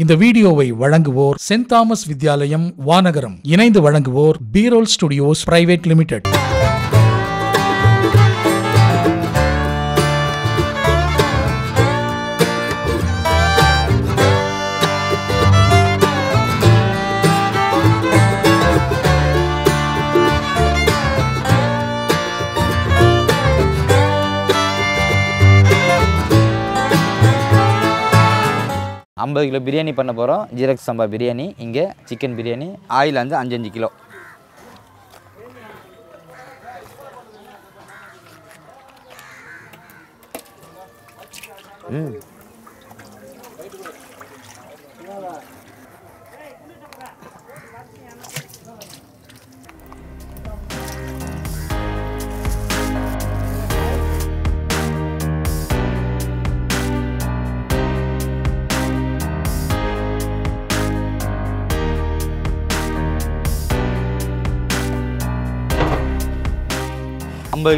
இந்த வீடியோவை வழங்குவோர் சென்ட் தாமஸ் வித்யாலயம் வானகரம். இணைந்து வழங்குவோர் பீரோல் ஸ்டுடியோஸ் பிரைவேட் லிமிடெட். ஐம்பது கிலோ பிரியாணி பண்ண போகிறோம். ஜீரக் சம்பா பிரியாணி. இங்கே சிக்கன் பிரியாணி. ஆயில் வந்து 5 கிலோ.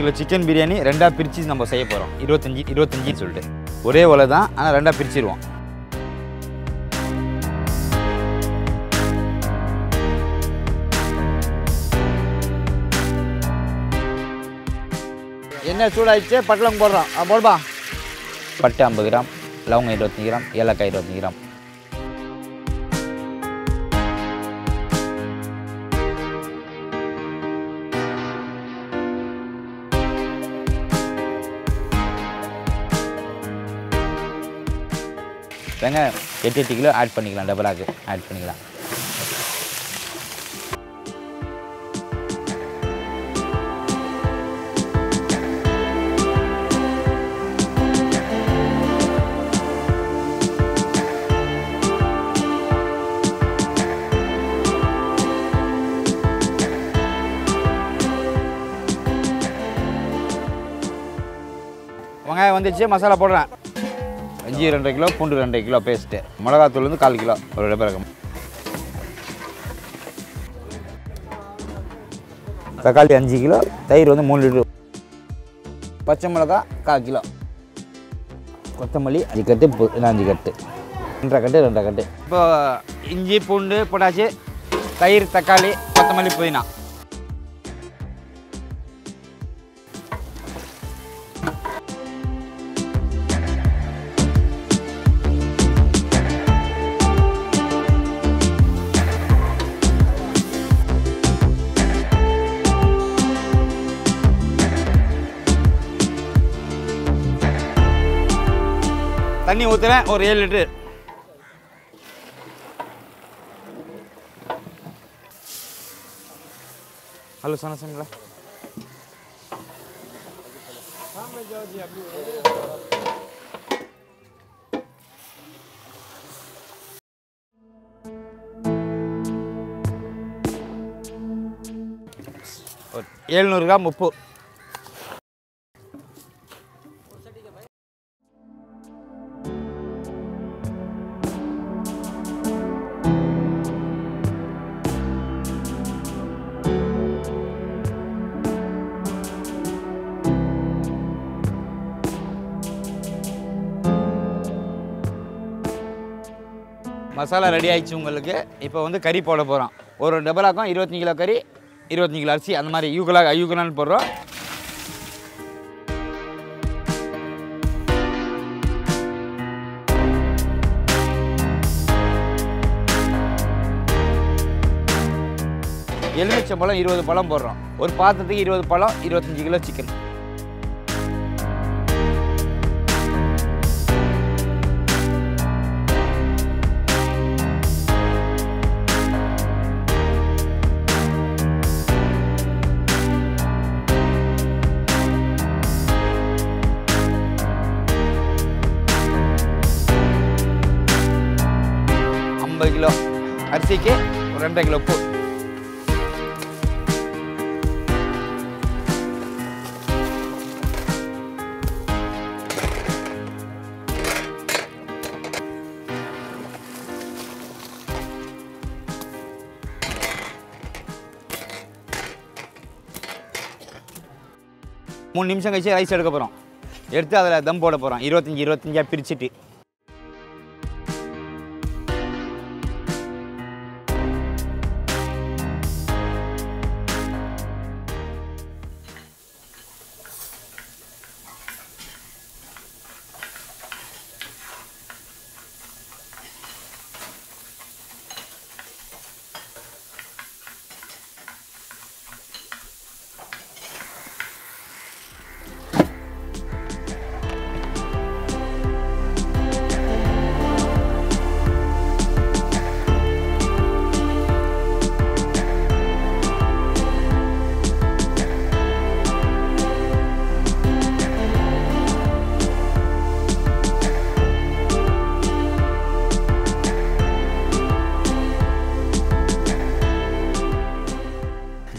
கிலோ சிக்கன் பிரியாணி ரெண்டாக பிரித்து நம்ம செய்ய போகிறோம். 25 சொல்லிட்டு ஒரே ஒலை தான், ஆனால் ரெண்டாக பிரிச்சிருவோம். என்ன சூடாகிடுச்சு, பட்டலம் போடுறோம். போடுப்பா. பட்டை 50 கிராம், லவங்கம் 25 கிராம், ஏலக்காய் 25 கிராம். வெங்காயம் 8 கிலோ ஆட் பண்ணிக்கலாம். டபுளாக ஆட் பண்ணிக்கலாம். வெங்காயம் வந்துச்சு, மசாலா போடுறேன். இஞ்சி 2 கிலோ, பூண்டு 2 கிலோ பேஸ்ட்டு, மிளகாத்தூள் வந்து 1/4 கிலோ, ஒரு டப்பா இருக்கும். தக்காளி 5 கிலோ, தயிர் வந்து 3 லிட்டரு, பச்சை மிளகா 1/4 கிலோ, கொத்தமல்லி 5 கட்டு, 5 கட்டு, 2 கட்டு. இப்போ இஞ்சி பூண்டு போட்டாச்சு, தயிர், தக்காளி, கொத்தமல்லி, புதினா. தண்ணி ஊற்றுறேன், ஒரு 7 லிட்டரு. ஹலோ சனசங்களா, ஒரு 700 கிராம் உப்பு. மசாலா ரெடி ஆகிடுச்சு உங்களுக்கு. இப்போ வந்து கறி போட போகிறோம். ஒரு டபுளாக்கும் 25 கிலோ கறி, 25 கிலோ அரிசி, அந்த மாதிரி யூகலான்னு போடுறோம். எலுமிச்சம்பழம் 20 பழம் போடுறோம். ஒரு பாத்திரத்துக்கு 20 பழம், 25 கிலோ சிக்கன். கிலோ அரிசிக்கு 2 கிலோ உப்பு. மூணு நிமிஷம் கழிச்சு ரைஸ் எடுக்க போகிறோம். எடுத்து அதில் தம் போட போகிறோம். 25 பிரிச்சுட்டு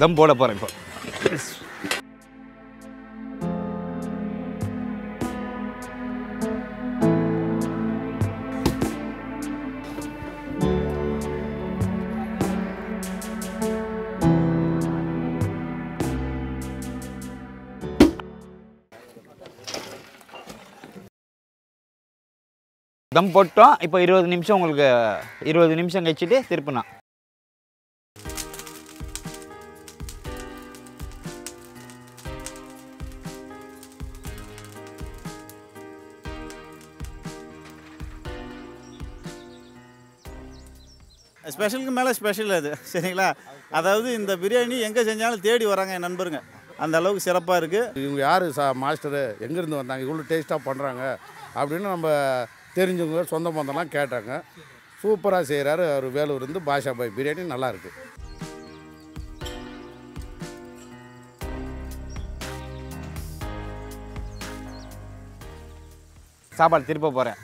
தம் போட போகிறேன் இப்போ. தம் போட்டோம். இப்போ 20 நிமிஷம் உங்களுக்கு 20 நிமிஷம் கழிச்சுட்டு திருப்பினா ஸ்பெஷலுக்கு மேலே ஸ்பெஷல் அது சரிங்களா. அதாவது இந்த பிரியாணி எங்கே செஞ்சாலும் தேடி வராங்க என் நண்பருங்க, அந்த அளவுக்கு சிறப்பாக இருக்குது. இவங்க யார் மாஸ்டரு எங்கேருந்து வந்தாங்க, இவ்வளோ டேஸ்ட்டாக பண்ணுறாங்க அப்படின்னு நம்ம தெரிஞ்சவங்க சொந்த பந்தம்லாம் கேட்டாங்க. சூப்பராக செய்கிறாரு அவர் வேலூர் இருந்து பாஷா பாய் பிரியாணி நல்லாயிருக்கு. சாப்பாடு திருப்ப போகிறேன்.